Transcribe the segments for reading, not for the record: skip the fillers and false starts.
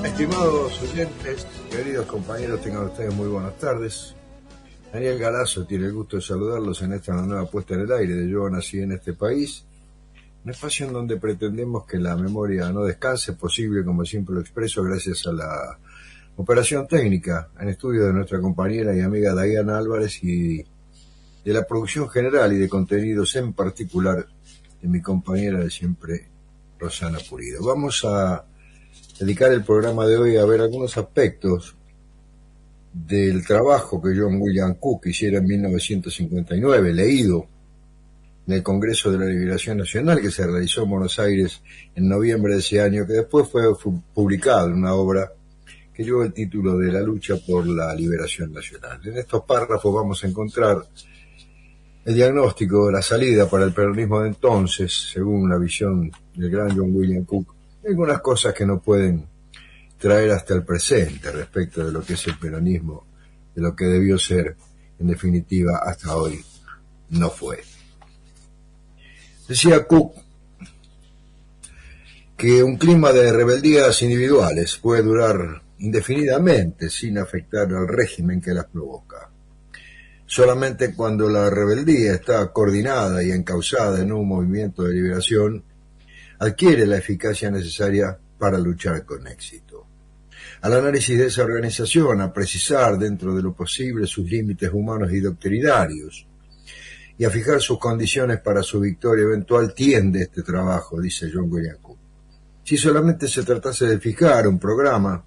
Estimados oyentes, queridos compañeros, tengan ustedes muy buenas tardes. Daniel Galazo tiene el gusto de saludarlos en esta nueva puesta en el aire de Yo nací en este país, un espacio en donde pretendemos que la memoria no descanse, posible, como siempre lo expreso, gracias a la operación técnica en estudio de nuestra compañera y amiga Diana Álvarez y de la producción general y de contenidos en particular de mi compañera de siempre, Rosana Pulido. Vamos a dedicar el programa de hoy a ver algunos aspectos del trabajo que John William Cook hiciera en 1959, leído en el Congreso de la Liberación Nacional, que se realizó en Buenos Aires en noviembre de ese año, que después fue publicado en una obra que llevó el título de La lucha por la liberación nacional. En estos párrafos vamos a encontrar el diagnóstico de la salida para el peronismo de entonces, según la visión del gran John William Cook, algunas cosas que no pueden traer hasta el presente respecto de lo que es el peronismo, de lo que debió ser, en definitiva, hasta hoy no fue. Decía Cook que un clima de rebeldías individuales puede durar indefinidamente sin afectar al régimen que las provoca. Solamente cuando la rebeldía está coordinada y encauzada en un movimiento de liberación, adquiere la eficacia necesaria para luchar con éxito. Al análisis de esa organización, a precisar dentro de lo posible sus límites humanos y doctrinarios, y a fijar sus condiciones para su victoria eventual, tiende este trabajo, dice John William Cook. Si solamente se tratase de fijar un programa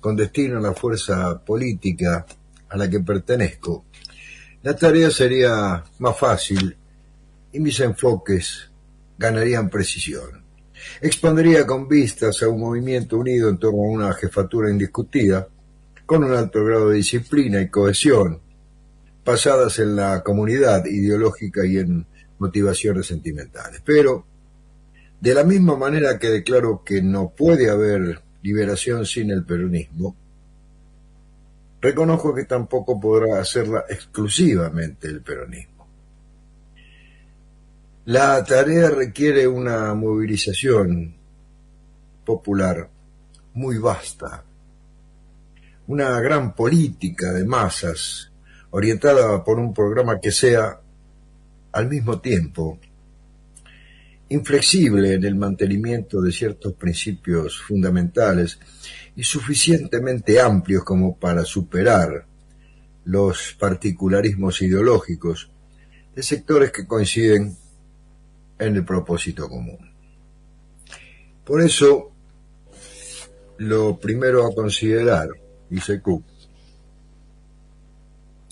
con destino a la fuerza política a la que pertenezco, la tarea sería más fácil y mis enfoques ganarían precisión. Expondría con vistas a un movimiento unido en torno a una jefatura indiscutida, con un alto grado de disciplina y cohesión, basadas en la comunidad ideológica y en motivaciones sentimentales. Pero, de la misma manera que declaro que no puede haber liberación sin el peronismo, reconozco que tampoco podrá hacerla exclusivamente el peronismo. La tarea requiere una movilización popular muy vasta, una gran política de masas orientada por un programa que sea, al mismo tiempo, inflexible en el mantenimiento de ciertos principios fundamentales y suficientemente amplios como para superar los particularismos ideológicos de sectores que coinciden en el propósito común. Por eso, lo primero a considerar, dice Cook,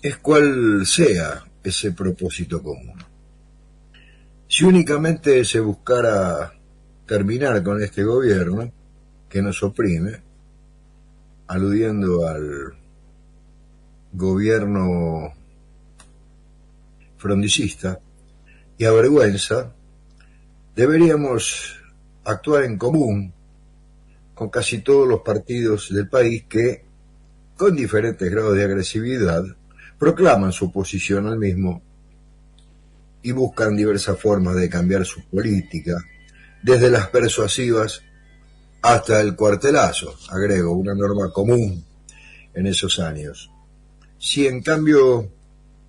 es cuál sea ese propósito común. Si únicamente se buscara terminar con este gobierno que nos oprime, aludiendo al gobierno frondicista, y avergüenza, deberíamos actuar en común con casi todos los partidos del país que, con diferentes grados de agresividad, proclaman su oposición al mismo y buscan diversas formas de cambiar su política, desde las persuasivas hasta el cuartelazo, agrego, una norma común en esos años. Si en cambio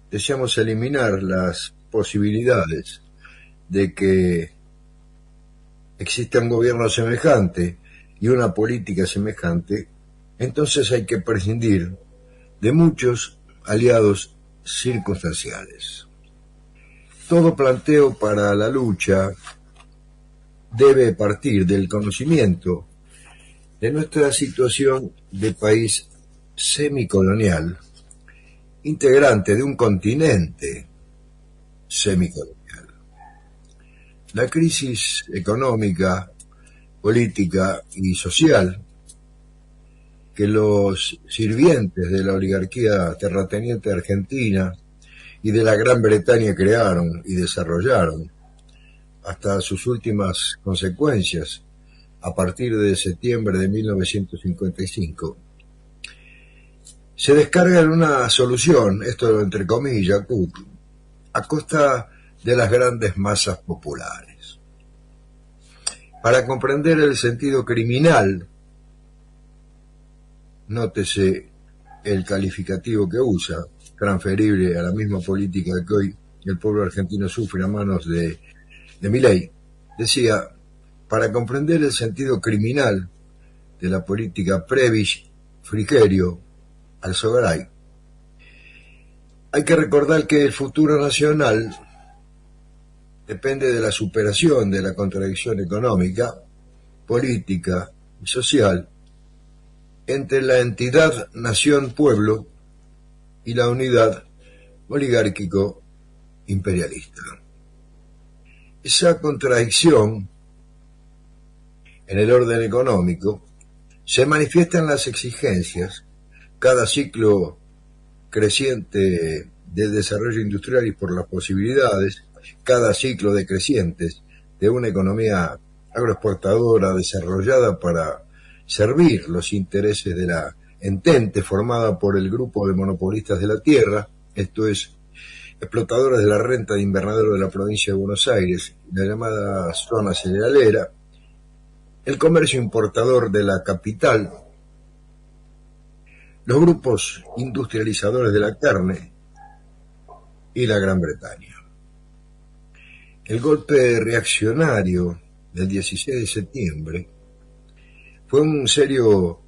deseamos eliminar las posibilidades de que exista un gobierno semejante y una política semejante, entonces hay que prescindir de muchos aliados circunstanciales. Todo planteo para la lucha debe partir del conocimiento de nuestra situación de país semicolonial, integrante de un continente semicolonial. La crisis económica, política y social que los sirvientes de la oligarquía terrateniente argentina y de la Gran Bretaña crearon y desarrollaron hasta sus últimas consecuencias a partir de septiembre de 1955, se descarga en una solución, esto entre comillas, a costa de las grandes masas populares. Para comprender el sentido criminal nótese el calificativo que usa, transferible a la misma política que hoy el pueblo argentino sufre a manos de Milei, decía, para comprender el sentido criminal de la política Prebisch-Frigerio Alzogaray, hay que recordar que el futuro nacional depende de la superación de la contradicción económica, política y social entre la entidad nación-pueblo y la unidad oligárquico-imperialista. Esa contradicción en el orden económico se manifiesta en las exigencias, cada ciclo creciente del desarrollo industrial y por las posibilidades, cada ciclo decrecientes de una economía agroexportadora desarrollada para servir los intereses de la entente formada por el grupo de monopolistas de la tierra, esto es, explotadores de la renta de invernadero de la provincia de Buenos Aires, la llamada zona cerealera, el comercio importador de la capital, los grupos industrializadores de la carne y la Gran Bretaña. El golpe reaccionario del 16 de septiembre fue un serio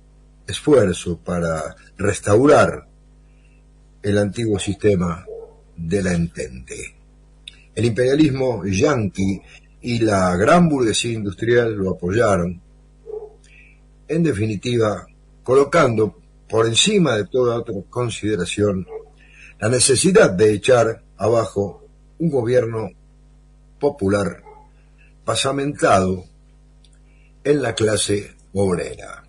esfuerzo para restaurar el antiguo sistema de la entente. El imperialismo yanqui y la gran burguesía industrial lo apoyaron, en definitiva, colocando por encima de toda otra consideración la necesidad de echar abajo un gobierno popular pasamentado en la clase obrera.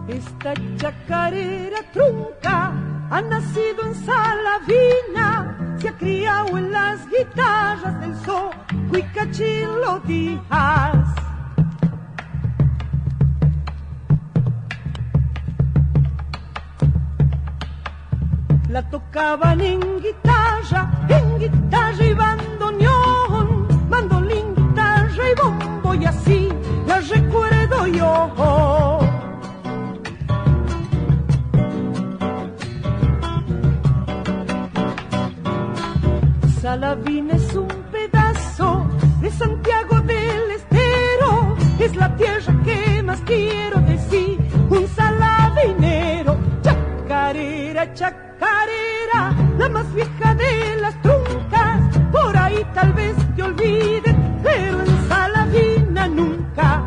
Esta chacarera trunca ha nacido en Salavina, se ha criado en las guitarras del Zoo Huicachilo Díaz. La tocaban en guitarra y bandoneón, mandolín, guitarra y bombo, y así la recuerdo yo. Salavina es un pedazo de Santiago del Estero, es la tierra que más quiero decir, un salavinero. Chacarera, chacarera, la más vieja de las truncas, por ahí tal vez te olvides, pero en Salavina nunca.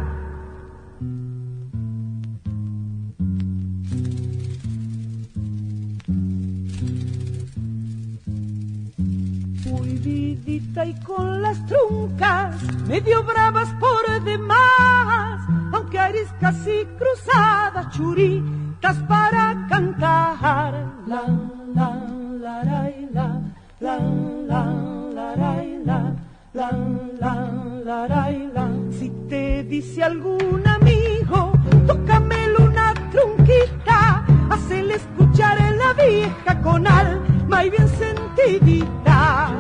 Vidita y con las truncas, medio bravas por demás, aunque ariscas y cruzadas, churitas para cantar. La, la, la, la, la, la, la, la, la, la, la, la, la. Si te dice algún amigo, tócamelo una trunquita, hacele escuchar en la vieja con alma y bien sentidita.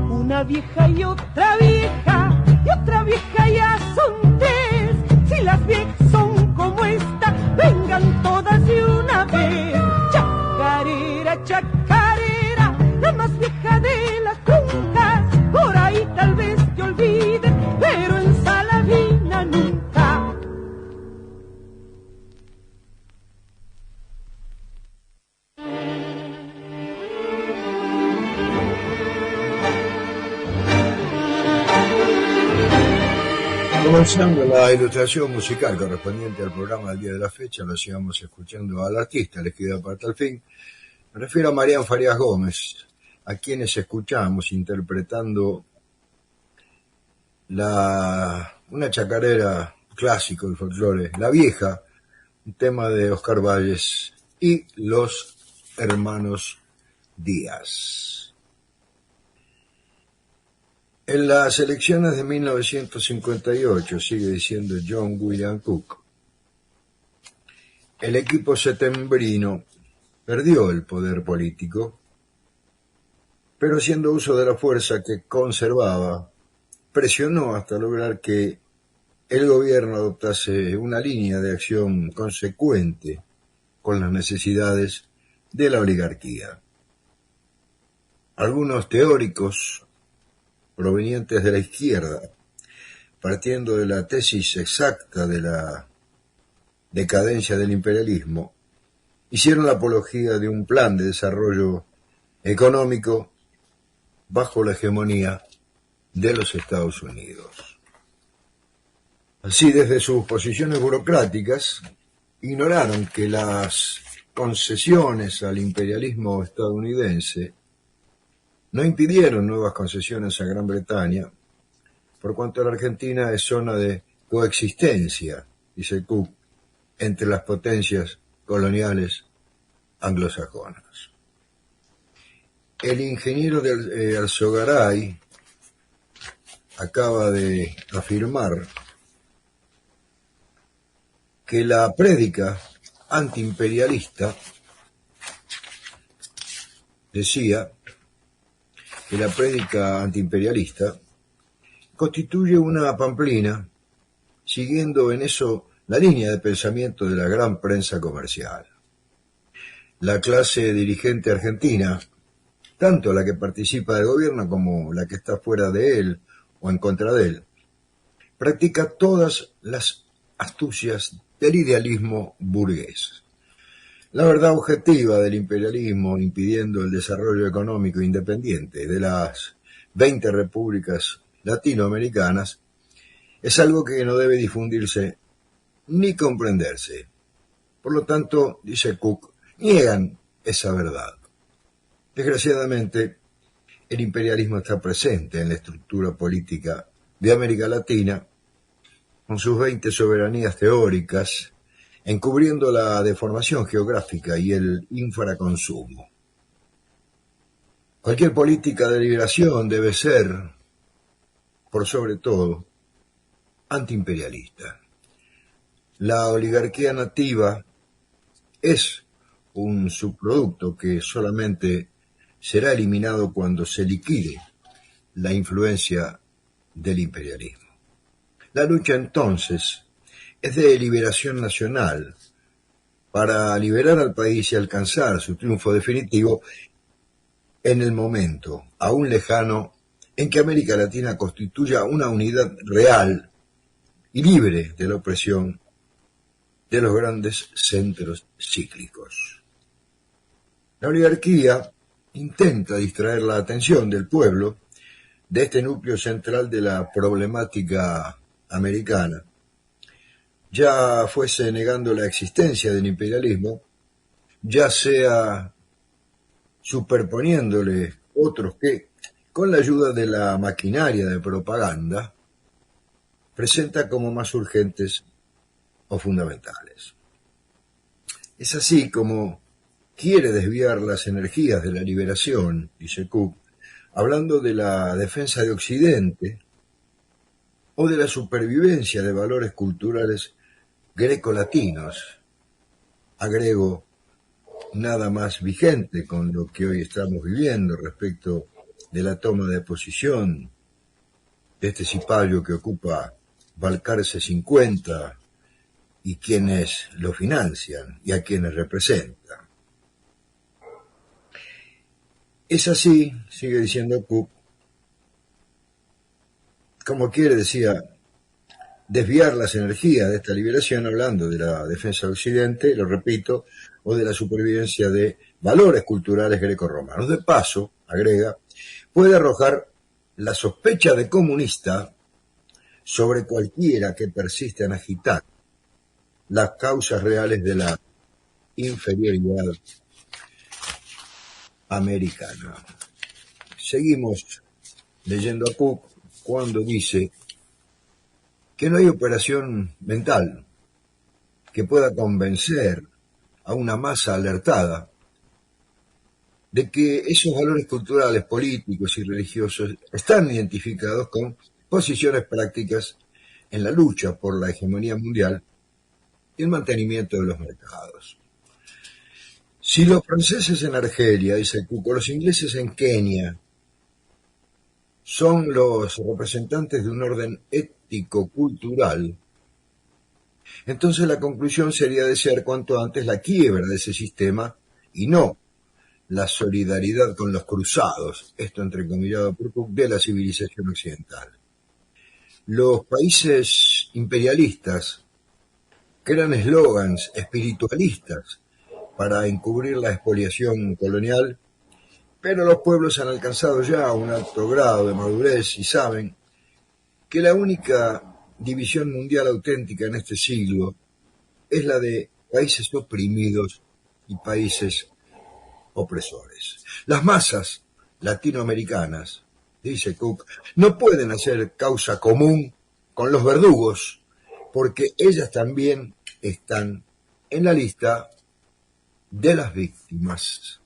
Una vieja y otra vieja, ya son tres. Si las viejas son como esta, vengan todas de una vez. Chacarera, chacarera, la más vieja de las truncas, por ahí tal vez te olvides, pero en Salavina nunca. Comenzando la ilustración musical correspondiente al programa del día de la fecha, lo sigamos escuchando al artista elegida para tal fin. Me refiero a Marián Farías Gómez, a quienes escuchamos interpretando una chacarera clásico del folclore, La Vieja, un tema de Oscar Valles y los hermanos Díaz. En las elecciones de 1958, sigue diciendo John William Cook, el equipo setembrino perdió el poder político, pero haciendo uso de la fuerza que conservaba, presionó hasta lograr que el gobierno adoptase una línea de acción consecuente con las necesidades de la oligarquía. Algunos teóricos provenientes de la izquierda, partiendo de la tesis exacta de la decadencia del imperialismo, hicieron la apología de un plan de desarrollo económico bajo la hegemonía de los Estados Unidos. Así, desde sus posiciones burocráticas, ignoraron que las concesiones al imperialismo estadounidense no impidieron nuevas concesiones a Gran Bretaña, por cuanto la Argentina es zona de coexistencia, dice Cook, entre las potencias coloniales anglosajonas. El ingeniero de Alzogaray acaba de afirmar que la prédica antiimperialista, decía que la prédica antiimperialista constituye una pamplina siguiendo en eso la línea de pensamiento de la gran prensa comercial. La clase dirigente argentina, tanto la que participa del gobierno como la que está fuera de él o en contra de él, practica todas las astucias del idealismo burgués. La verdad objetiva del imperialismo impidiendo el desarrollo económico independiente de las 20 repúblicas latinoamericanas es algo que no debe difundirse ni comprenderse. Por lo tanto, dice Cook, niegan esa verdad. Desgraciadamente, el imperialismo está presente en la estructura política de América Latina, con sus 20 soberanías teóricas, encubriendo la deformación geográfica y el infraconsumo. Cualquier política de liberación debe ser, por sobre todo, antiimperialista. La oligarquía nativa es un subproducto que solamente será eliminado cuando se liquide la influencia del imperialismo. La lucha entonces es de liberación nacional para liberar al país y alcanzar su triunfo definitivo en el momento, aún lejano, en que América Latina constituya una unidad real y libre de la opresión de los grandes centros cíclicos. La oligarquía intenta distraer la atención del pueblo de este núcleo central de la problemática americana, ya fuese negando la existencia del imperialismo, ya sea superponiéndole otros que, con la ayuda de la maquinaria de propaganda, presenta como más urgentes o fundamentales. Es así como quiere desviar las energías de la liberación, dice Cook, hablando de la defensa de Occidente o de la supervivencia de valores culturales grecolatinos, agrego, nada más vigente con lo que hoy estamos viviendo respecto de la toma de posición de este cipayo que ocupa Balcarce 50 y quienes lo financian y a quienes representan. Es así, sigue diciendo Cook, como quiere, decía, desviar las energías de esta liberación, hablando de la defensa de Occidente, lo repito, o de la supervivencia de valores culturales grecorromanos. De paso, agrega, puede arrojar la sospecha de comunista sobre cualquiera que persista en agitar las causas reales de la inferioridad americana. Seguimos leyendo a Cook cuando dice que no hay operación mental que pueda convencer a una masa alertada de que esos valores culturales, políticos y religiosos están identificados con posiciones prácticas en la lucha por la hegemonía mundial y el mantenimiento de los mercados. Si los franceses en Argelia, dice Cuco, los ingleses en Kenia, son los representantes de un orden ético-cultural, entonces la conclusión sería desear cuanto antes la quiebra de ese sistema y no la solidaridad con los cruzados, esto entrecomillado por Cook, de la civilización occidental. Los países imperialistas crean eslogans espiritualistas para encubrir la expoliación colonial, pero los pueblos han alcanzado ya un alto grado de madurez y saben que la única división mundial auténtica en este siglo es la de países oprimidos y países opresores. Las masas latinoamericanas, dice Cook, no pueden hacer causa común con los verdugos, porque ellas también están en la lista de las víctimas.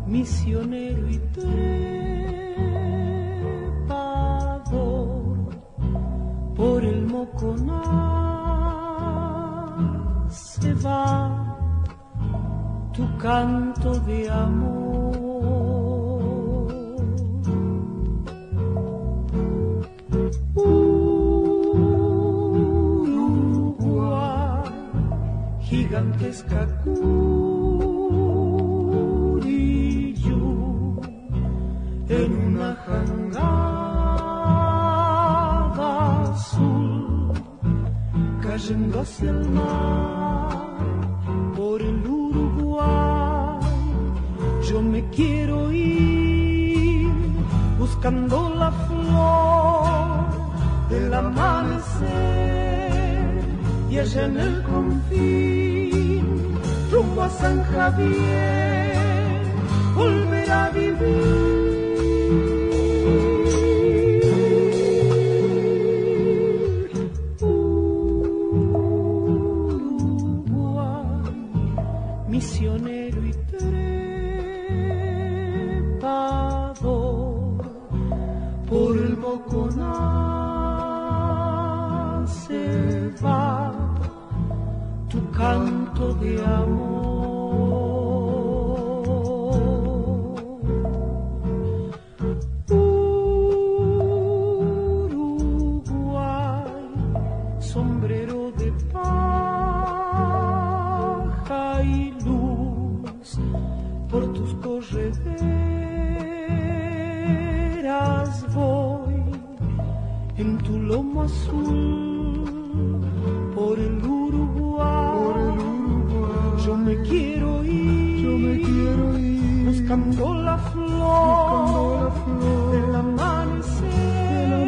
Misionero y trepador, por el Moconá se va tu canto de amor. Uruguay, gigantesca en una jangada azul, cayendo hacia el mar por el Uruguay. Yo me quiero ir buscando la flor del amanecer, y allá en el confín, rumbo a San Javier, volver a vivir. Misionero y trepador, por el Moconá se va tu canto de amor. Uruguay, sombrero de paja y luz, por tus correderas voy, en tu lomo azul, por el Uruguay, yo me quiero ir, buscando la flor del amanecer,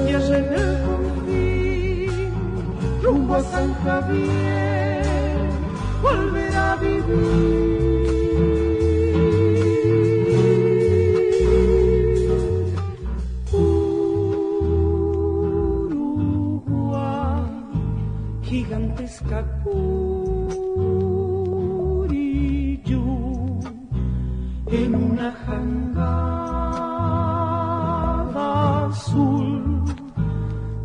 y allá en el confín, rumbo a San Javier, volver a vivir. Gigantesca Curiyú, en una jangada azul,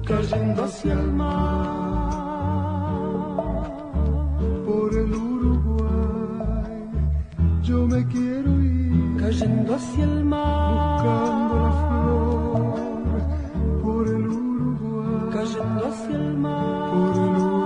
cayendo hacia el mar. Por el Uruguay yo me quiero ir, cayendo hacia el mar, buscando la flor. Por el Uruguay, cayendo hacia el mar, por el Uruguay.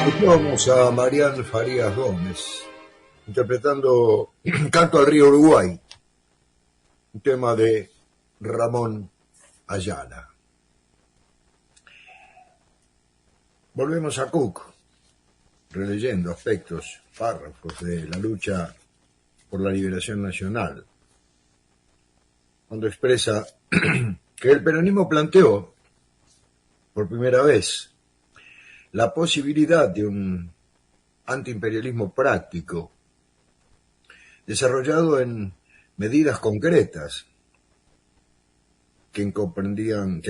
Escuchamos a Marián Farías Gómez interpretando Canto al río Uruguay, un tema de Ramón Ayala. Volvemos a Cook, releyendo aspectos, párrafos de la lucha por la liberación nacional, cuando expresa que el peronismo planteó por primera vez la posibilidad de un antiimperialismo práctico desarrollado en medidas concretas que comprendían,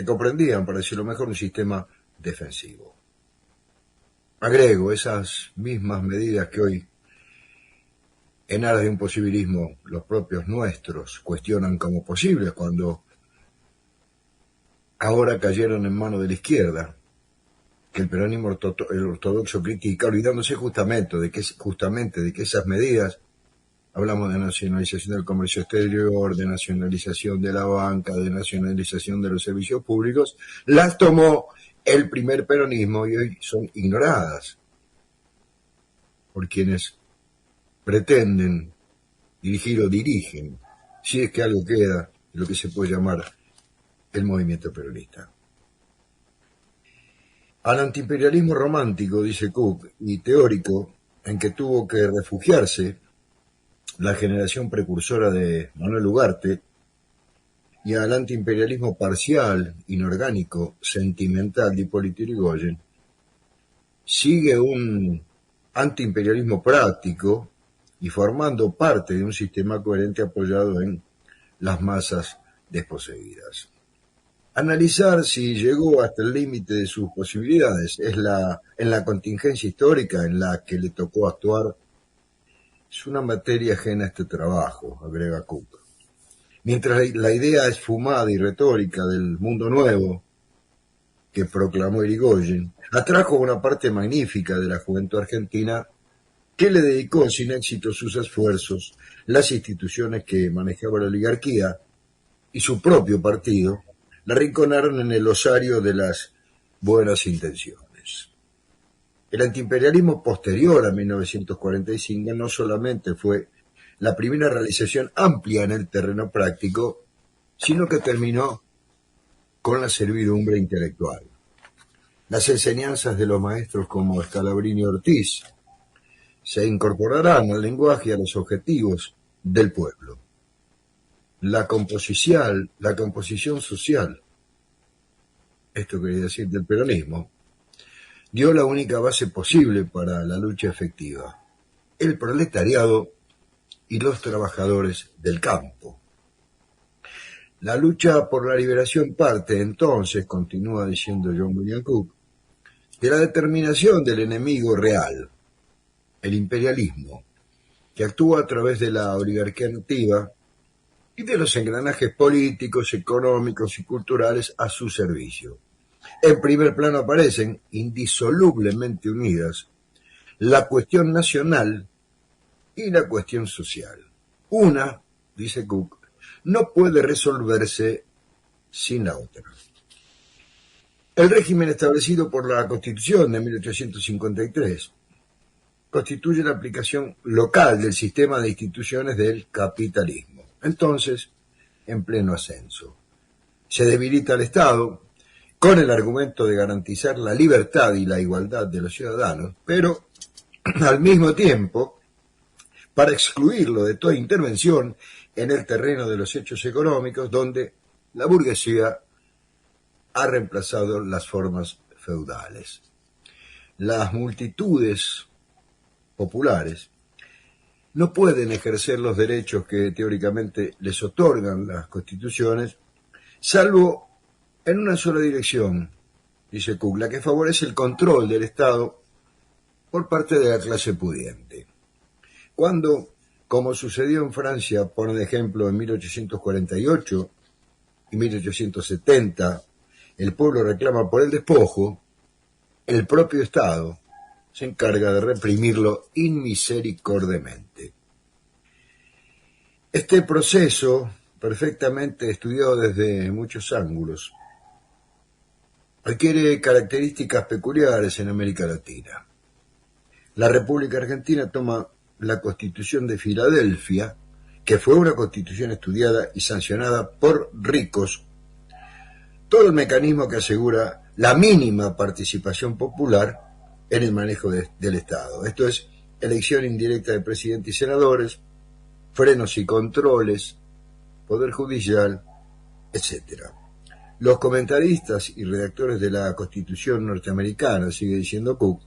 para decirlo mejor, un sistema defensivo. Agrego, esas mismas medidas que hoy, en aras de un posibilismo, los propios nuestros cuestionan como posibles, cuando ahora cayeron en manos de la izquierda, que el peronismo ortodoxo critica, olvidándose justamente de que esas medidas, hablamos de nacionalización del comercio exterior, de nacionalización de la banca, de nacionalización de los servicios públicos, las tomó el primer peronismo y hoy son ignoradas por quienes pretenden dirigir o dirigen, si es que algo queda de lo que se puede llamar el movimiento peronista. Al antiimperialismo romántico, dice Cook, y teórico, en que tuvo que refugiarse la generación precursora de Manuel Ugarte, y al antiimperialismo parcial, inorgánico, sentimental de Hipólito Yrigoyen, sigue un antiimperialismo práctico y formando parte de un sistema coherente apoyado en las masas desposeídas. Analizar si llegó hasta el límite de sus posibilidades en la contingencia histórica en la que le tocó actuar, es una materia ajena a este trabajo, agrega Cook. Mientras la idea esfumada y retórica del mundo nuevo que proclamó Irigoyen atrajo una parte magnífica de la juventud argentina que le dedicó sin éxito sus esfuerzos, las instituciones que manejaba la oligarquía y su propio partido, la arrinconaron en el osario de las buenas intenciones. El antiimperialismo posterior a 1945 no solamente fue la primera realización amplia en el terreno práctico, sino que terminó con la servidumbre intelectual. Las enseñanzas de los maestros como Scalabrini y Ortiz se incorporarán al lenguaje y a los objetivos del pueblo. La composición social, esto quería decir del peronismo, dio la única base posible para la lucha efectiva: el proletariado y los trabajadores del campo. La lucha por la liberación parte entonces, continúa diciendo John William Cook, de la determinación del enemigo real, el imperialismo, que actúa a través de la oligarquía nativa y de los engranajes políticos, económicos y culturales a su servicio. En primer plano aparecen, indisolublemente unidas, la cuestión nacional y la cuestión social. Una, dice Cook, no puede resolverse sin la otra. El régimen establecido por la Constitución de 1853 constituye la aplicación local del sistema de instituciones del capitalismo, entonces en pleno ascenso. Se debilita el Estado con el argumento de garantizar la libertad y la igualdad de los ciudadanos, pero al mismo tiempo para excluirlo de toda intervención en el terreno de los hechos económicos, donde la burguesía ha reemplazado las formas feudales. Las multitudes populares no pueden ejercer los derechos que teóricamente les otorgan las constituciones, salvo en una sola dirección, dice Cook, la que favorece el control del Estado por parte de la clase pudiente. Cuando, como sucedió en Francia, por ejemplo, en 1848 y 1870, el pueblo reclama por el despojo, el propio Estado se encarga de reprimirlo inmisericordiamente. Este proceso, perfectamente estudiado desde muchos ángulos, adquiere características peculiares en América Latina. La República Argentina toma la Constitución de Filadelfia, que fue una constitución estudiada y sancionada por ricos, todo el mecanismo que asegura la mínima participación popular en el manejo del Estado. Esto es elección indirecta de presidente y senadores, frenos y controles, poder judicial, etc. Los comentaristas y redactores de la Constitución norteamericana, sigue diciendo Cook,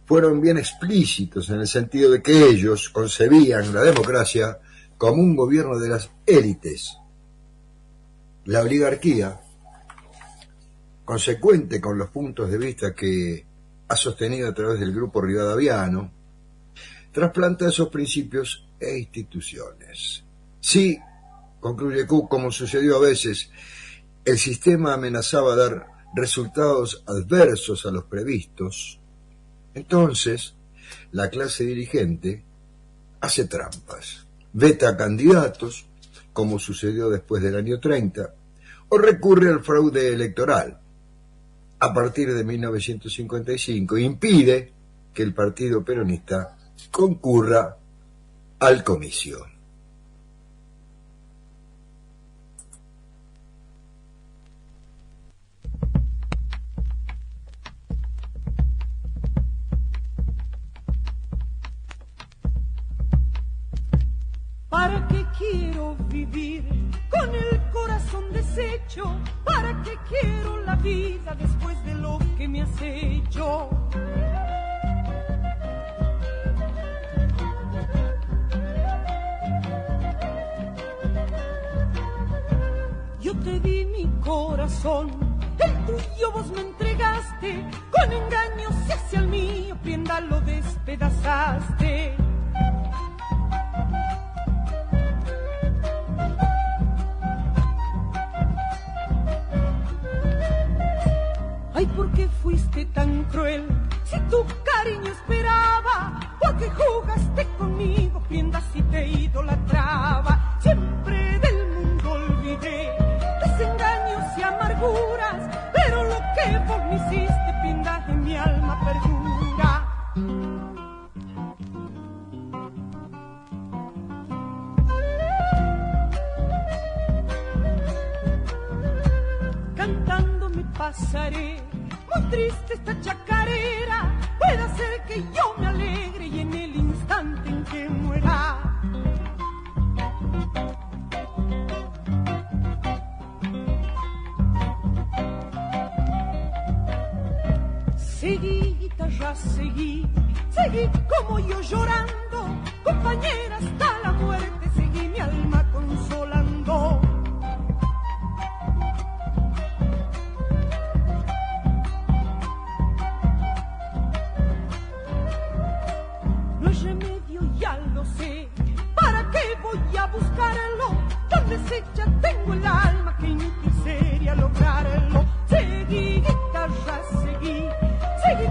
fueron bien explícitos en el sentido de que ellos concebían la democracia como un gobierno de las élites. La oligarquía, consecuente con los puntos de vista que ha sostenido a través del grupo rivadaviano, trasplanta esos principios e instituciones. Sí, concluye Cook, como sucedió a veces, el sistema amenazaba dar resultados adversos a los previstos, entonces la clase dirigente hace trampas, veta candidatos, como sucedió después del año 30, o recurre al fraude electoral. A partir de 1955 impide que el partido peronista concurra al comicio. ¿Para qué quiero vivir con el corazón deshecho? ¿Para qué quiero la vida después de lo que me has hecho? Yo te di mi corazón, el tuyo vos me entregaste, con engaños y hacia el mío, prenda lo despedazaste. Ay, ¿por qué fuiste tan cruel? Si tu cariño esperaba, ¿por qué jugaste conmigo? Prenda si te idolatraba. Siempre del mundo olvidé desengaños y amarguras, pero lo que vos me hiciste, prenda en mi alma perdura. Cantando me pasaré, muy triste esta chacarera, puede ser que yo me alegre y en el instante en que muera. Seguí, guitarra, seguí como yo llorando, compañera hasta la muerte, seguí mi alma consolando. No hay remedio, ya lo sé, ¿para qué voy a buscarlo? Tan deshecha tengo el alma que inútil sería lograrlo. Seguí, guitarra, seguí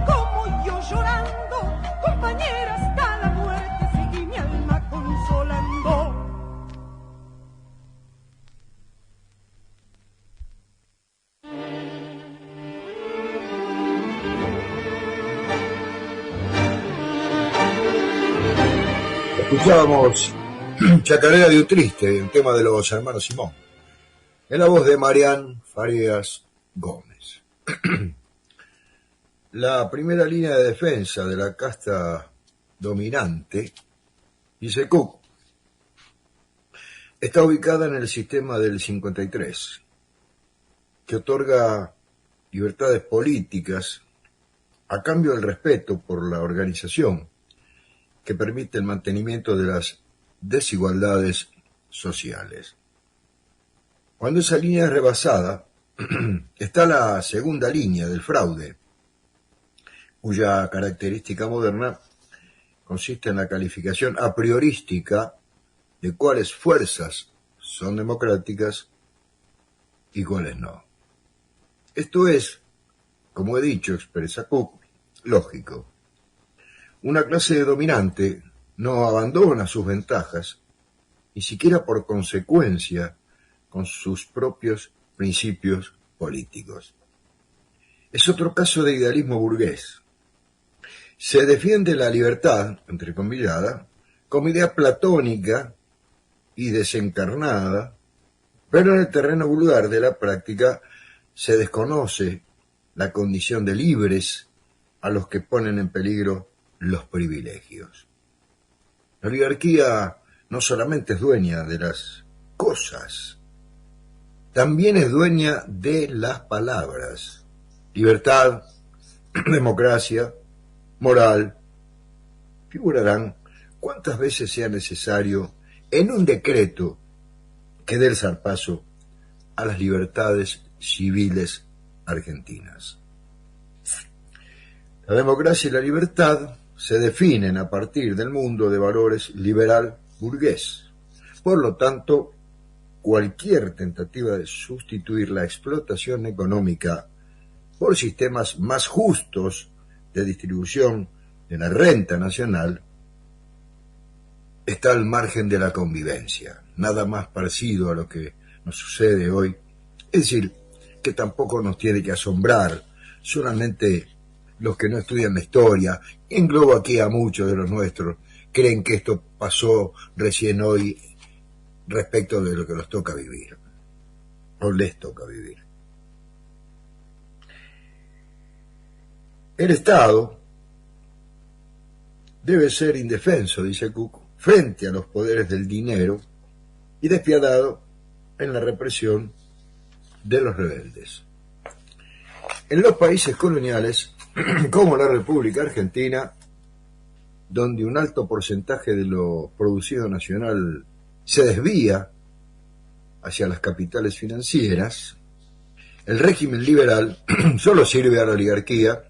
como yo llorando, compañera hasta la muerte, seguí mi alma consolando. Escuchábamos Chacarera de un Triste, un tema de los hermanos Simón, en la voz de Marián Farías Gómez. La primera línea de defensa de la casta dominante, dice Cook, está ubicada en el sistema del 53, que otorga libertades políticas a cambio del respeto por la organización, que permite el mantenimiento de las desigualdades sociales. Cuando esa línea es rebasada, está la segunda línea del fraude, cuya característica moderna consiste en la calificación a priorística de cuáles fuerzas son democráticas y cuáles no. Esto es, como he dicho, expresa Cook, lógico. Una clase dominante no abandona sus ventajas, ni siquiera por consecuencia con sus propios principios políticos. Es otro caso de idealismo burgués. Se defiende la libertad, entrecomillada, como idea platónica y desencarnada, pero en el terreno vulgar de la práctica se desconoce la condición de libres a los que ponen en peligro los privilegios. La oligarquía no solamente es dueña de las cosas, también es dueña de las palabras. Libertad, democracia, moral, figurarán cuantas veces sea necesario en un decreto que dé el zarpazo a las libertades civiles argentinas. La democracia y la libertad se definen a partir del mundo de valores liberal burgués. Por lo tanto, cualquier tentativa de sustituir la explotación económica por sistemas más justos de distribución de la renta nacional está al margen de la convivencia, nada más parecido a lo que nos sucede hoy. Es decir, que tampoco nos tiene que asombrar, solamente los que no estudian la historia, englobo aquí a muchos de los nuestros, creen que esto pasó recién hoy respecto de lo que nos toca vivir, o les toca vivir. El Estado debe ser indefenso, dice Cook, frente a los poderes del dinero y despiadado en la represión de los rebeldes. En los países coloniales, como la República Argentina, donde un alto porcentaje de lo producido nacional se desvía hacia las capitales financieras, el régimen liberal solo sirve a la oligarquía,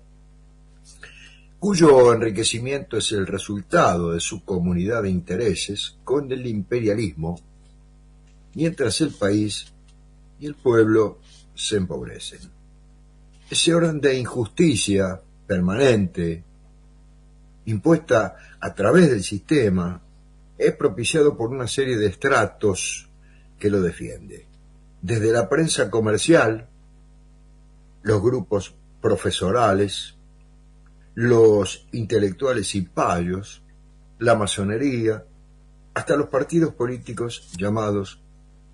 cuyo enriquecimiento es el resultado de su comunidad de intereses con el imperialismo, mientras el país y el pueblo se empobrecen. Ese orden de injusticia permanente, impuesta a través del sistema, es propiciado por una serie de estratos que lo defiende. Desde la prensa comercial, los grupos profesorales, los intelectuales y payos, la masonería, hasta los partidos políticos llamados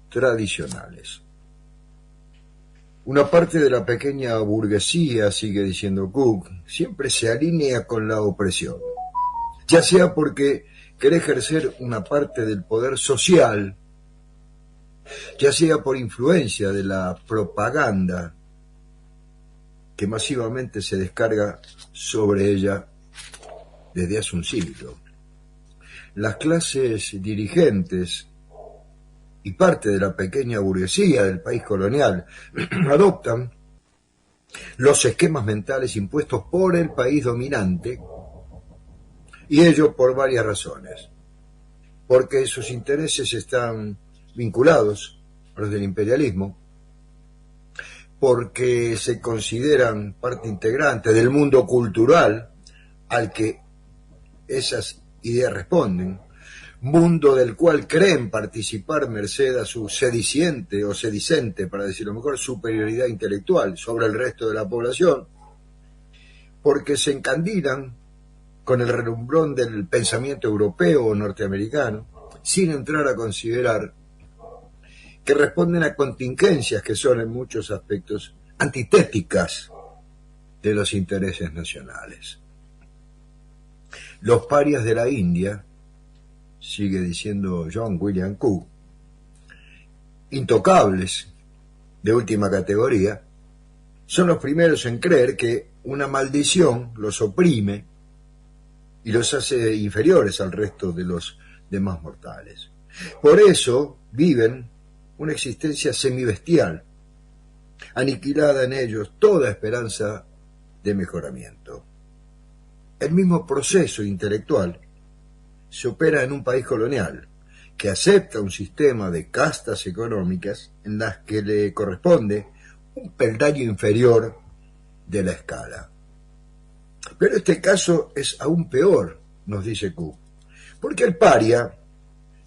tradicionales. Una parte de la pequeña burguesía, sigue diciendo Cook, siempre se alinea con la opresión, ya sea porque quiere ejercer una parte del poder social, ya sea por influencia de la propaganda que masivamente se descarga sobre ella desde hace un siglo. Las clases dirigentes y parte de la pequeña burguesía del país colonial adoptan los esquemas mentales impuestos por el país dominante, y ello por varias razones. Porque sus intereses están vinculados a los del imperialismo, porque se consideran parte integrante del mundo cultural al que esas ideas responden, mundo del cual creen participar merced a su sediciente o sedicente, para decirlo mejor, superioridad intelectual sobre el resto de la población, porque se encandilan con el relumbrón del pensamiento europeo o norteamericano, sin entrar a considerar que responden a contingencias que son en muchos aspectos antitéticas de los intereses nacionales. Los parias de la India, sigue diciendo John William Cook, intocables de última categoría, son los primeros en creer que una maldición los oprime y los hace inferiores al resto de los demás mortales. Por eso viven una existencia semibestial, aniquilada en ellos toda esperanza de mejoramiento. El mismo proceso intelectual se opera en un país colonial que acepta un sistema de castas económicas en las que le corresponde un peldaño inferior de la escala. Pero este caso es aún peor, nos dice Cook, porque el paria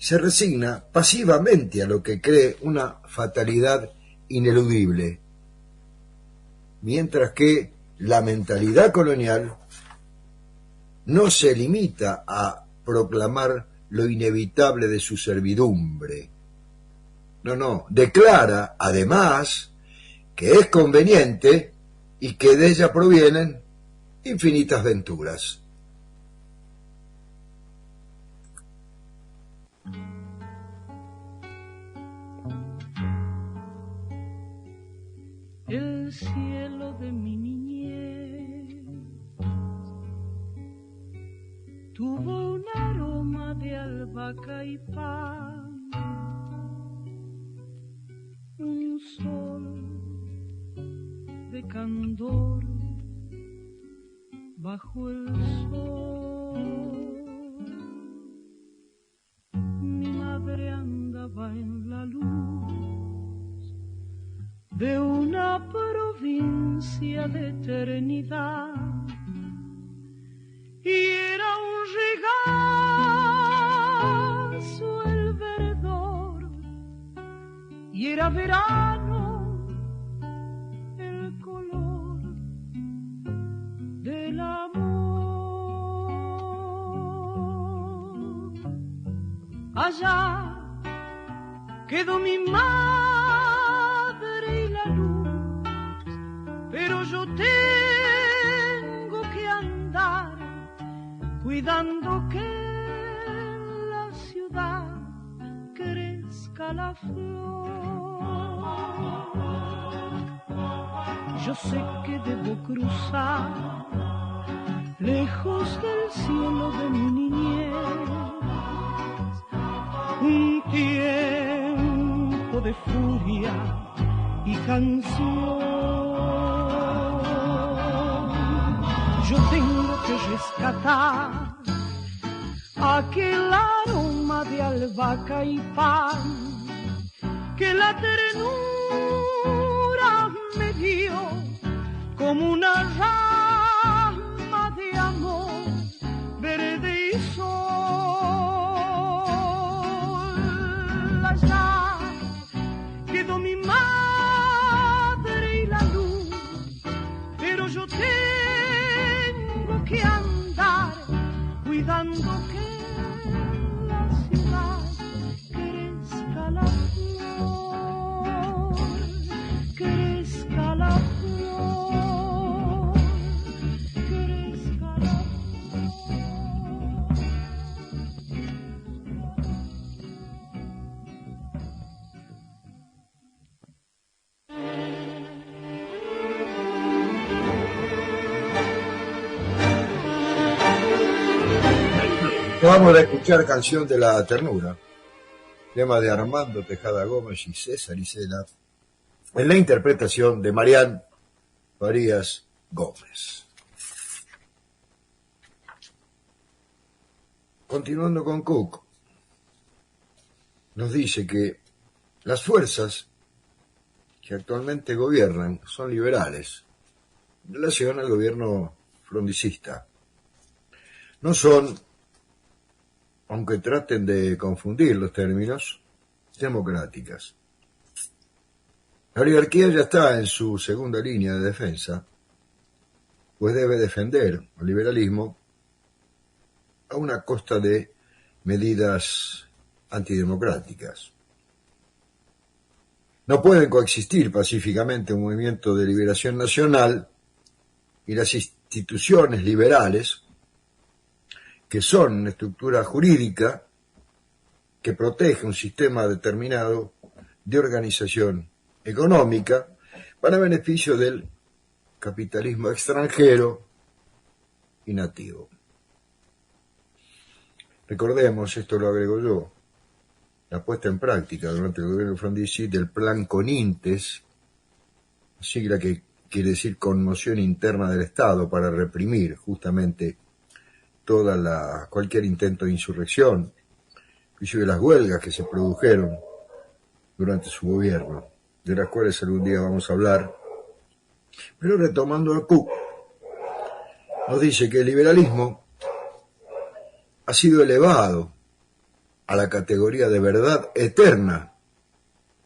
se resigna pasivamente a lo que cree una fatalidad ineludible, mientras que la mentalidad colonial no se limita a proclamar lo inevitable de su servidumbre. No, declara, además, que es conveniente y que de ella provienen infinitas venturas. El cielo de mi niñez tuvo un aroma de albahaca y pan, un sol de candor bajo el sol. Mi madre andaba en la luz de una provincia de eternidad y era un regazo el verdor y era verano el color del amor. Allá quedó mi madre y la luz, pero yo tengo que andar cuidando que en la ciudad crezca la flor. Yo sé que debo cruzar lejos del cielo de mi niñez un tiempo de furia y canción. Yo tengo que rescatar aquel aroma de albahaca y pan que la ternura me dio como una rama de amor verde y sol. Allá quedó mi madre y la luz, pero yo tengo que andar cuidando que en la ciudad crezca la flor, crezca la flor, crezca la Vamos a escuchar Canción de la Ternura, tema de Armando Tejada Gómez y César Isela, en la interpretación de Marián Farías Gómez. Continuando con Cook, nos dice que las fuerzas que actualmente gobiernan son liberales en relación al gobierno frondicista. No son, aunque traten de confundir los términos, democráticas. La oligarquía ya está en su segunda línea de defensa, pues debe defender al liberalismo a una costa de medidas antidemocráticas. No pueden coexistir pacíficamente un movimiento de liberación nacional y las instituciones liberales, que son una estructura jurídica que protege un sistema determinado de organización económica para beneficio del capitalismo extranjero y nativo. Recordemos, esto lo agrego yo, la puesta en práctica durante el gobierno de Frondizi del Plan Conintes, sigla que quiere decir Conmoción Interna del Estado, para reprimir justamente cualquier intento de insurrección, inclusive las huelgas que se produjeron durante su gobierno, de las cuales algún día vamos a hablar. Pero retomando a Cook, nos dice que el liberalismo ha sido elevado a la categoría de verdad eterna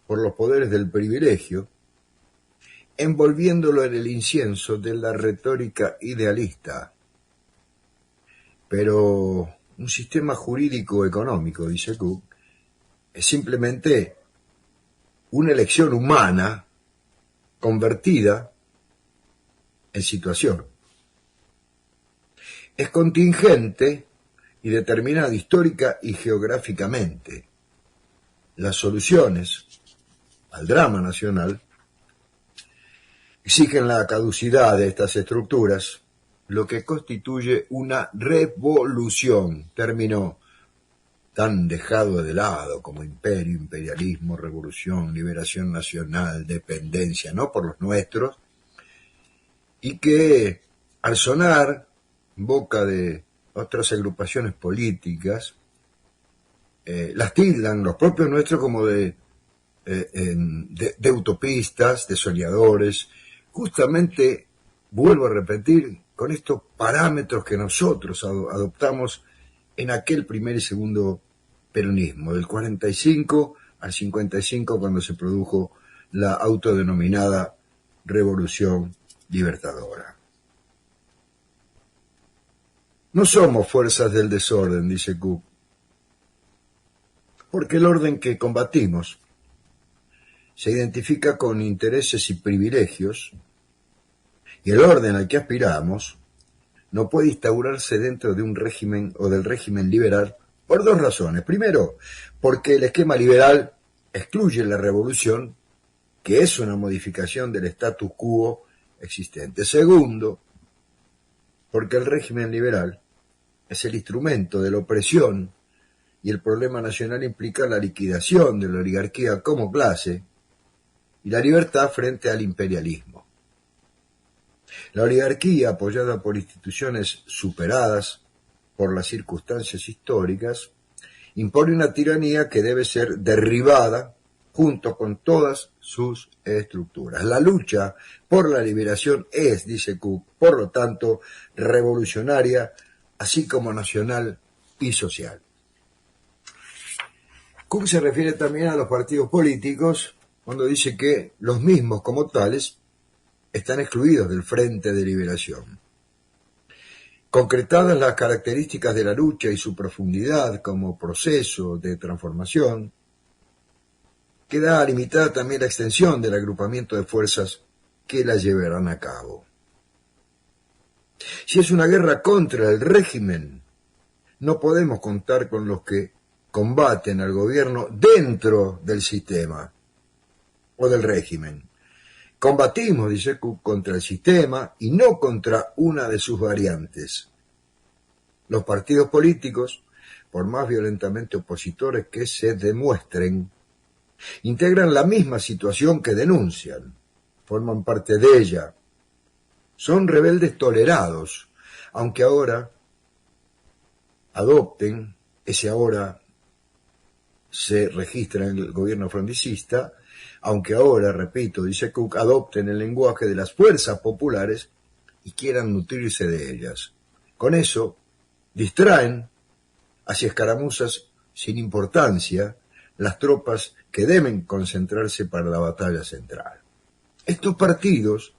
por los poderes del privilegio, envolviéndolo en el incienso de la retórica idealista. Pero un sistema jurídico económico, dice Cook, es simplemente una elección humana convertida en situación. Es contingente y determinada histórica y geográficamente. Las soluciones al drama nacional exigen la caducidad de estas estructuras, lo que constituye una revolución, término tan dejado de lado como imperio, imperialismo, revolución, liberación nacional, dependencia, no por los nuestros, y que al sonar en boca de otras agrupaciones políticas, las tildan los propios nuestros como de utopistas, de soñadores, justamente, vuelvo a repetir, con estos parámetros que nosotros adoptamos en aquel primer y segundo peronismo, del 45 al 55, cuando se produjo la autodenominada Revolución Libertadora. No somos fuerzas del desorden, dice Cook, porque el orden que combatimos se identifica con intereses y privilegios, y el orden al que aspiramos no puede instaurarse dentro de un régimen o del régimen liberal por dos razones. Primero, porque el esquema liberal excluye la revolución, que es una modificación del status quo existente. Segundo, porque el régimen liberal es el instrumento de la opresión y el problema nacional implica la liquidación de la oligarquía como clase y la libertad frente al imperialismo. La oligarquía, apoyada por instituciones superadas por las circunstancias históricas, impone una tiranía que debe ser derribada junto con todas sus estructuras. La lucha por la liberación es, dice Cook, por lo tanto, revolucionaria, así como nacional y social. Cook se refiere también a los partidos políticos cuando dice que los mismos como tales están excluidos del Frente de Liberación. Concretadas las características de la lucha y su profundidad como proceso de transformación, queda limitada también la extensión del agrupamiento de fuerzas que la llevarán a cabo. Si es una guerra contra el régimen, no podemos contar con los que combaten al gobierno dentro del sistema o del régimen. Combatimos, dice Cook, contra el sistema y no contra una de sus variantes. Los partidos políticos, por más violentamente opositores que se demuestren, integran la misma situación que denuncian, forman parte de ella. Son rebeldes tolerados, aunque ahora adopten, ese ahora se registra en el gobierno frontista, aunque ahora, repito, dice Cook, adopten el lenguaje de las fuerzas populares y quieran nutrirse de ellas. Con eso, distraen hacia escaramuzas sin importancia las tropas que deben concentrarse para la batalla central. Estos partidos,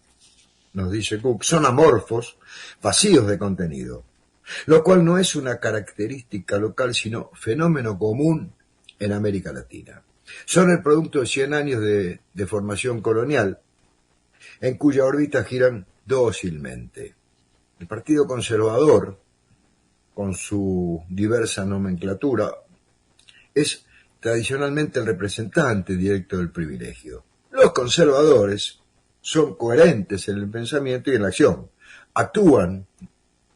nos dice Cook, son amorfos, vacíos de contenido, lo cual no es una característica local, sino fenómeno común en América Latina. Son el producto de 100 años de formación colonial, en cuya órbita giran dócilmente. El Partido Conservador, con su diversa nomenclatura, es tradicionalmente el representante directo del privilegio. Los conservadores son coherentes en el pensamiento y en la acción. Actúan,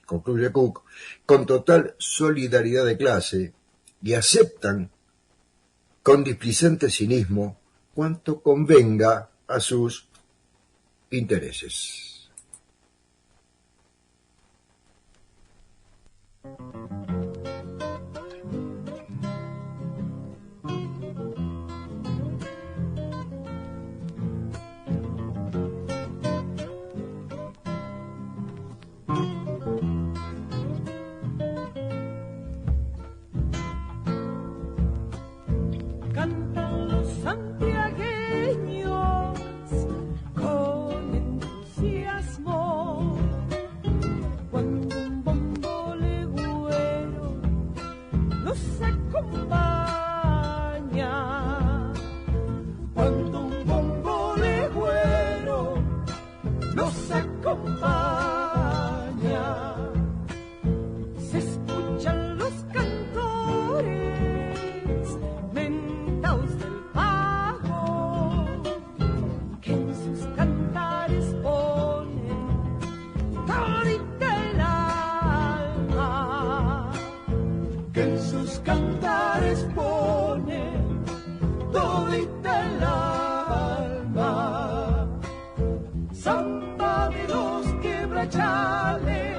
concluye Cook, con total solidaridad de clase y aceptan con displicente cinismo cuanto convenga a sus intereses. Cantan los santiagueños con entusiasmo sus cantares pone todita el alma. Samba de los quebrachales,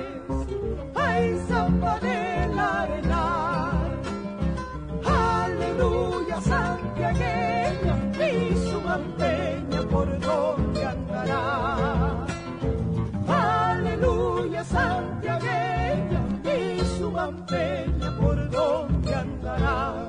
ay, samba del arenal. Aleluya, santiagueña, y su mampeña por donde andará. Aleluya, santiagueña, y su mampeña por donde andará.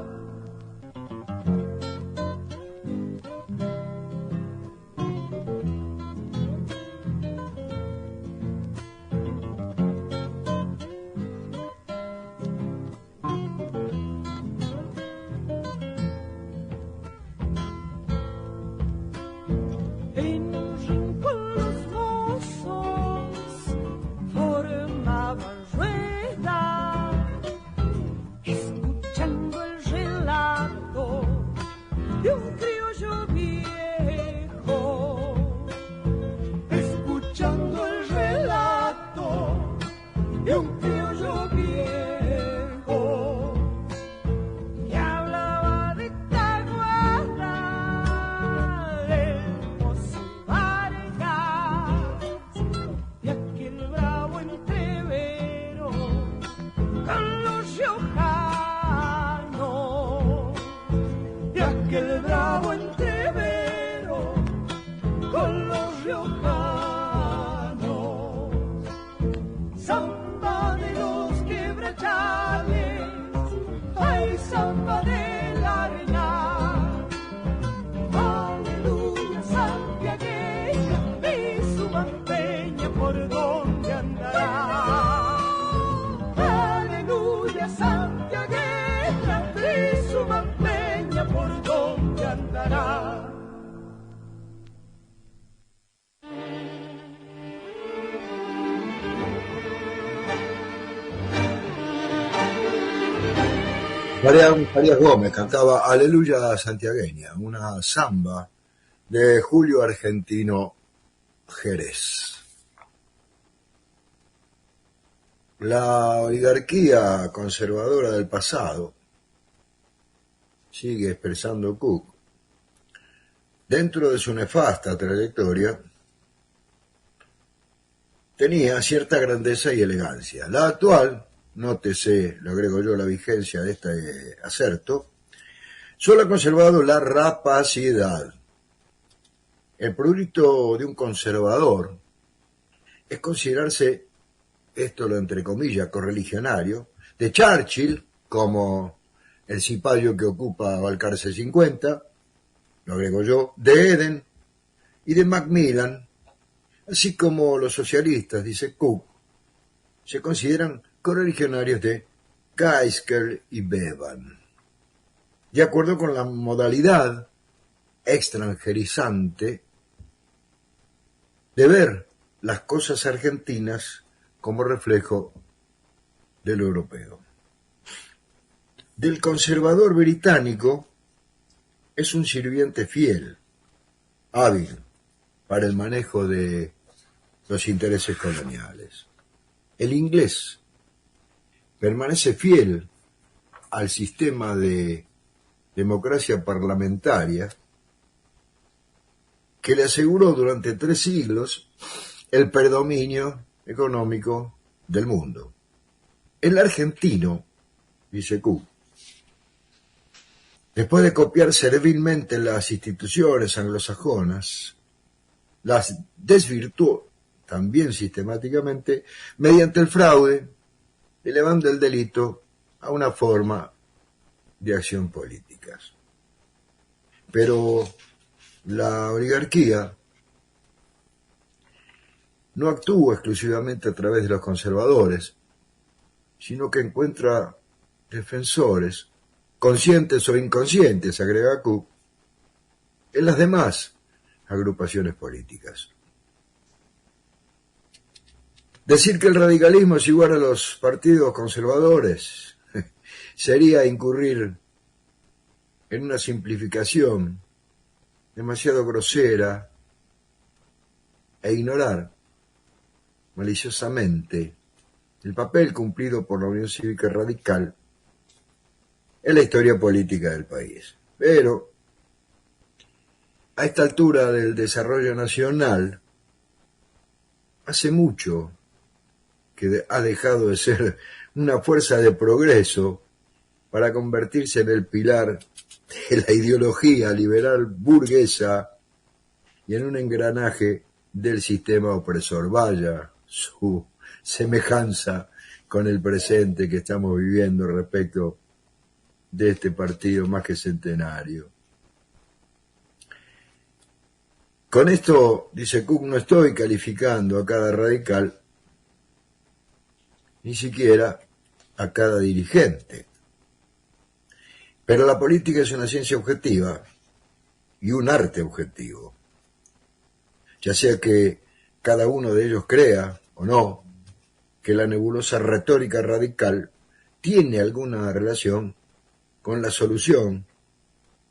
Marián Farías Gómez cantaba Aleluya Santiagueña, una samba de Julio Argentino Jerez. La oligarquía conservadora del pasado, sigue expresando Cook, dentro de su nefasta trayectoria, tenía cierta grandeza y elegancia. La actual, nótese, lo agrego yo, la vigencia de este acerto, solo ha conservado la rapacidad. El producto de un conservador es considerarse, esto lo entre comillas, correligionario, de Churchill, como el cipayo que ocupa Balcarce 50, lo agrego yo, de Eden y de Macmillan, así como los socialistas, dice Cook, se consideran correligionarios de Keisker y Bevan, de acuerdo con la modalidad extranjerizante de ver las cosas argentinas como reflejo del europeo. Del conservador británico es un sirviente fiel, hábil para el manejo de los intereses coloniales. El inglés permanece fiel al sistema de democracia parlamentaria que le aseguró durante 3 siglos el predominio económico del mundo. El argentino, dice Cook, después de copiar servilmente las instituciones anglosajonas, las desvirtuó también sistemáticamente mediante el fraude, elevando el delito a una forma de acción política. Pero la oligarquía no actúa exclusivamente a través de los conservadores, sino que encuentra defensores, conscientes o inconscientes, agrega Cook, en las demás agrupaciones políticas. Decir que el radicalismo es igual a los partidos conservadores sería incurrir en una simplificación demasiado grosera e ignorar maliciosamente el papel cumplido por la Unión Cívica Radical en la historia política del país. Pero a esta altura del desarrollo nacional, hace mucho que ha dejado de ser una fuerza de progreso para convertirse en el pilar de la ideología liberal burguesa y en un engranaje del sistema opresor. Vaya su semejanza con el presente que estamos viviendo respecto de este partido más que centenario. Con esto, dice Cook, no estoy calificando a cada radical, ni siquiera a cada dirigente. Pero la política es una ciencia objetiva y un arte objetivo. Ya sea que cada uno de ellos crea o no que la nebulosa retórica radical tiene alguna relación con la solución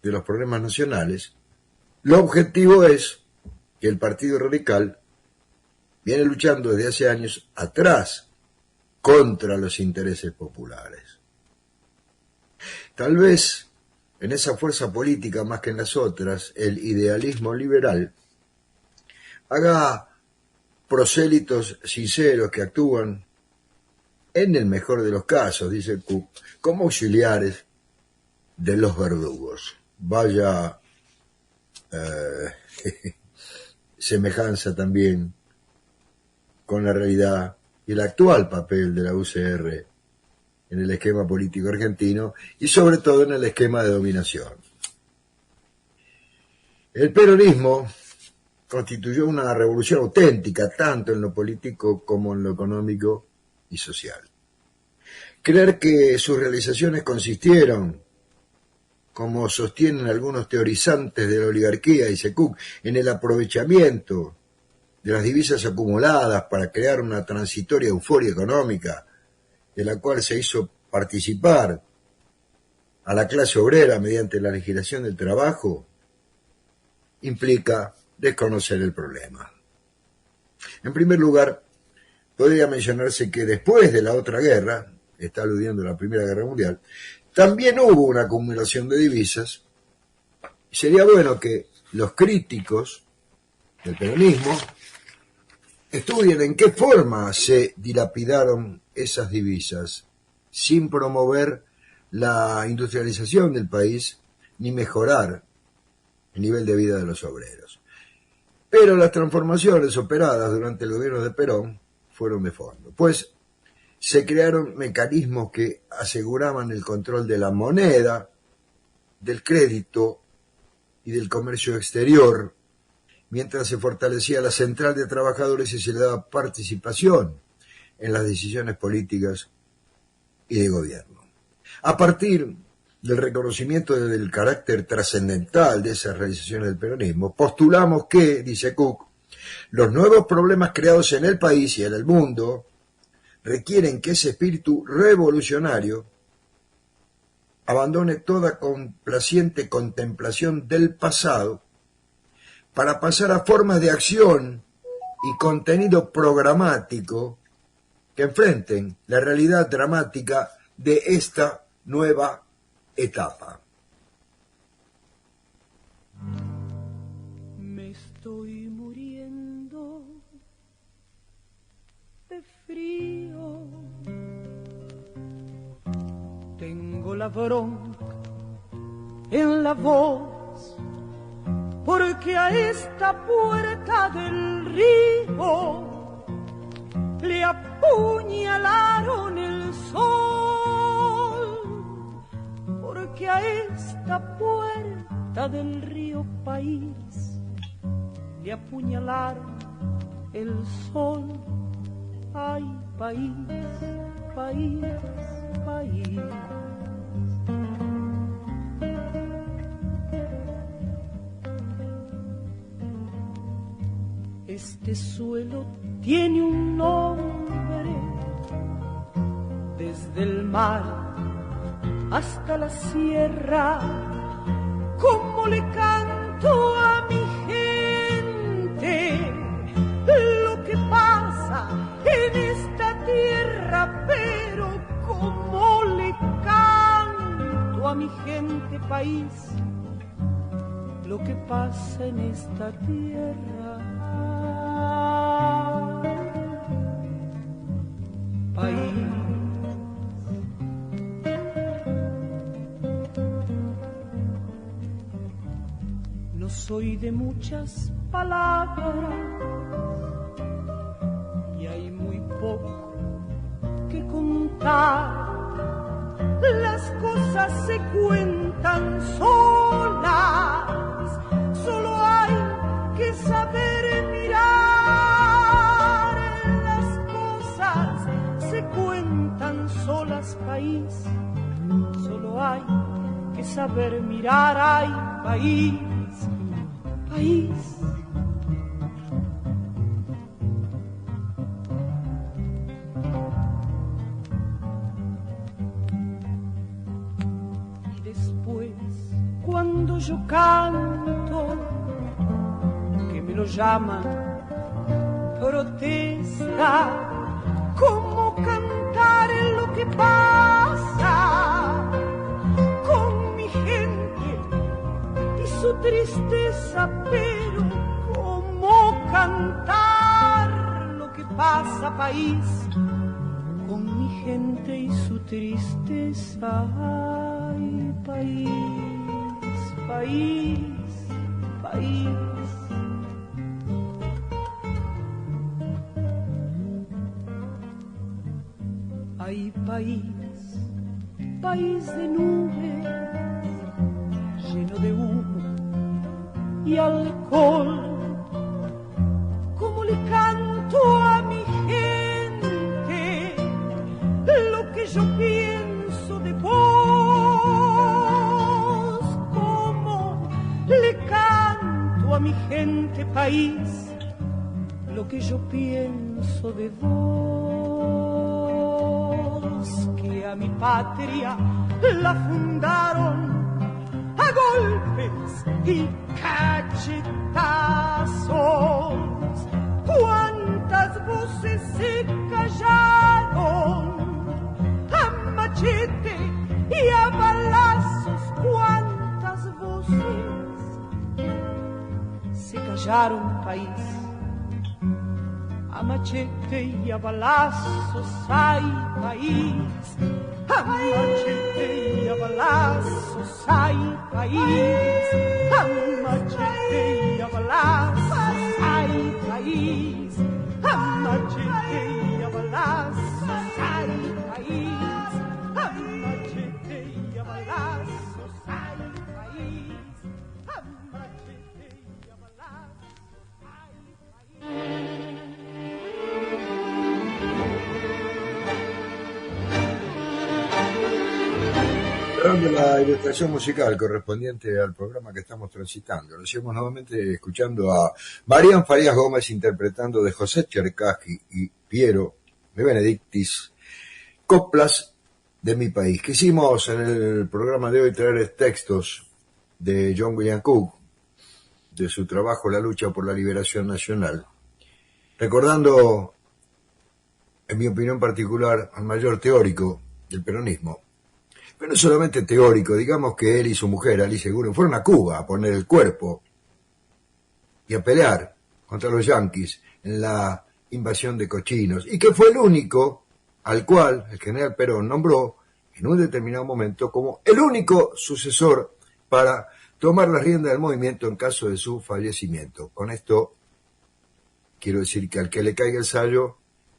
de los problemas nacionales, lo objetivo es que el Partido Radical viene luchando desde hace años atrás contra los intereses populares. Tal vez en esa fuerza política más que en las otras, el idealismo liberal haga prosélitos sinceros que actúan, en el mejor de los casos, dice Cook, como auxiliares de los verdugos. Vaya semejanza también con la realidad y el actual papel de la UCR en el esquema político argentino y sobre todo en el esquema de dominación. El peronismo constituyó una revolución auténtica tanto en lo político como en lo económico y social. Creer que sus realizaciones consistieron, como sostienen algunos teorizantes de la oligarquía, dice Cook, en el aprovechamiento de las divisas acumuladas para crear una transitoria euforia económica, de la cual se hizo participar a la clase obrera mediante la legislación del trabajo, implica desconocer el problema. En primer lugar, podría mencionarse que después de la otra guerra, está aludiendo a la Primera Guerra Mundial, también hubo una acumulación de divisas. Sería bueno que los críticos del peronismo estudien en qué forma se dilapidaron esas divisas, sin promover la industrialización del país ni mejorar el nivel de vida de los obreros. Pero las transformaciones operadas durante el gobierno de Perón fueron de fondo, pues se crearon mecanismos que aseguraban el control de la moneda, del crédito y del comercio exterior, mientras se fortalecía la central de trabajadores y se le daba participación en las decisiones políticas y de gobierno. A partir del reconocimiento del carácter trascendental de esas realizaciones del peronismo, postulamos que, dice Cook, los nuevos problemas creados en el país y en el mundo requieren que ese espíritu revolucionario abandone toda complaciente contemplación del pasado para pasar a formas de acción y contenido programático que enfrenten la realidad dramática de esta nueva etapa. Me estoy muriendo de frío. Tengo la bronca en la voz, porque a esta puerta del río le apuñalaron el sol, porque a esta puerta del río país le apuñalaron el sol. Ay, país, país, país. Este suelo tiene un nombre, desde el mar hasta la sierra. Como le canto a mi gente lo que pasa en esta tierra, pero como le canto a país lo que pasa en esta tierra. País, no soy de muchas palabras y hay muy poco que contar. Las cosas se cuentan solas, solo hay que saber mirar. Las cosas se cuentan solas, país, solo hay que saber mirar. Ay, país, país. Cuando yo canto, que me lo llaman protesta, ¿cómo cantar en lo que pasa con mi gente y su tristeza? Pero ¿cómo cantar lo que pasa, país, con mi gente y su tristeza? Ay, país, país, país. Ay, país, país de nubes, lleno de humo y alcohol. ¿Cómo le canto a mi gente lo que yo pienso de vos? ¿Cómo le canto a mi gente, país, lo que yo pienso de vos? Que a mi patria la fundaron a golpes y cachetazos. ¿Cuántas voces se callaron a machete y a balazos? ¿Cuántas voces se callaron, país, a machete y a balazos? Ay, país, a machete y a balazos. Ay, país, a machete y a balazos. Ay, país, a machete y a balazos. Ay, país, a machete y a balazos. Ay, país, a machete y a balazos. Ay, país. Dando la ilustración musical correspondiente al programa que estamos transitando, lo hacemos nuevamente escuchando a Marián Farías Gómez interpretando de José Cherkassky y Piero de Benedictis, Coplas de mi país. Quisimos en el programa de hoy traer textos de John William Cook, de su trabajo La lucha por la liberación nacional, recordando, en mi opinión particular, al mayor teórico del peronismo. Pero no solamente teórico, digamos que él y su mujer, Alice Guren, fueron a Cuba a poner el cuerpo y a pelear contra los yanquis en la invasión de Cochinos, y que fue el único al cual el general Perón nombró en un determinado momento como el único sucesor para tomar las riendas del movimiento en caso de su fallecimiento. Con esto quiero decir que al que le caiga el sayo,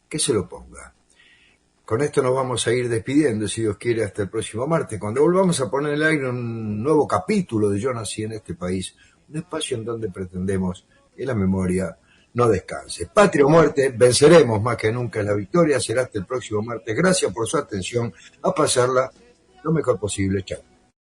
que se lo ponga. Con esto nos vamos a ir despidiendo, si Dios quiere, hasta el próximo martes, cuando volvamos a poner en el aire un nuevo capítulo de Yo nací en este país, un espacio en donde pretendemos que la memoria no descanse. Patria o muerte, venceremos más que nunca. La victoria será hasta el próximo martes. Gracias por su atención, a pasarla lo mejor posible. Chao.